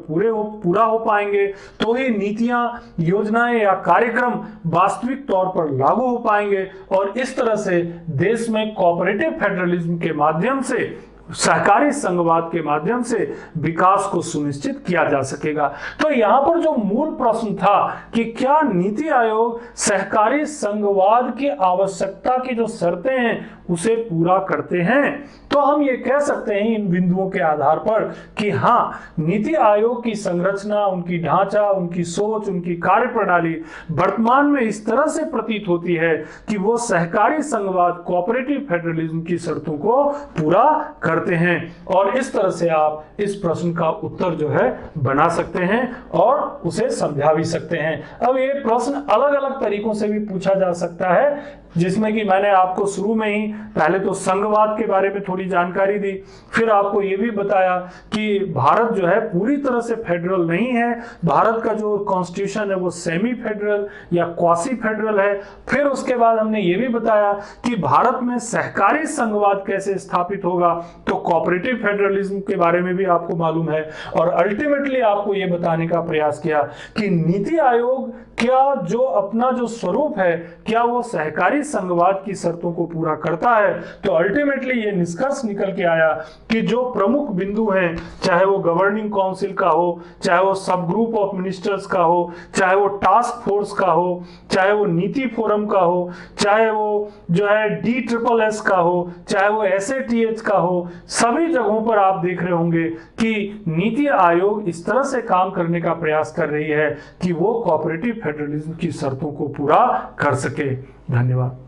पूरा हो पाएंगे, तो ही नीतियां, योजनाएं या कार्यक्रम वास्तविक तौर पर लागू हो पाएंगे। और इस तरह से देश में कोऑपरेटिव फेडरलिज्म के माध्यम से, सहकारी संघवाद के माध्यम से विकास को सुनिश्चित किया जा सकेगा। तो यहां पर जो मूल प्रश्न था कि क्या नीति आयोग सहकारी संघवाद की आवश्यकता की जो शर्तें हैं उसे पूरा करते हैं, तो हम ये कह सकते हैं इन बिंदुओं के आधार पर कि हाँ, नीति आयोग की संरचना, उनकी ढांचा, उनकी सोच, उनकी कार्यप्रणाली वर्तमान में इस तरह से प्रतीत होती है कि वो सहकारी संघवाद, कोऑपरेटिव फेडरलिज्म की शर्तों को पूरा करते हैं। और इस तरह से आप इस प्रश्न का उत्तर जो है बना सकते हैं और उसे समझा भी सकते हैं। अब ये प्रश्न अलग अलग तरीकों से भी पूछा जा सकता है, जिसमें कि मैंने आपको शुरू में ही पहले तो संघवाद के बारे में थोड़ी जानकारी दी, फिर आपको ये भी बताया कि भारत जो है पूरी तरह से फेडरल नहीं है, भारत का जो कॉन्स्टिट्यूशन है वो सेमी फेडरल या क्वासी फेडरल है। फिर उसके बाद हमने ये भी बताया कि भारत में सहकारी संघवाद कैसे स्थापित होगा, तो कोऑपरेटिव फेडरलिज्म के बारे में भी आपको मालूम है। और अल्टीमेटली आपको ये बताने का प्रयास किया कि नीति आयोग क्या जो अपना जो स्वरूप है, क्या वो सहकारी संघवाद की शर्तों को पूरा करता है। तो अल्टीमेटली ये निष्कर्ष निकल के आया कि जो प्रमुख बिंदु हैं, चाहे वो गवर्निंग काउंसिल का हो, चाहे वो सब ग्रुप ऑफ मिनिस्टर्स का हो, चाहे वो टास्क फोर्स का हो, चाहे वो नीति फोरम का हो, चाहे वो जो है DSSS का हो, चाहे वो SATH का हो, सभी जगहों पर आप देख रहे होंगे कि नीति आयोग इस तरह से काम करने का प्रयास कर रही है कि वो कोऑपरेटिव फेडरलिज्म की शर्तों को पूरा कर सके। धन्यवाद।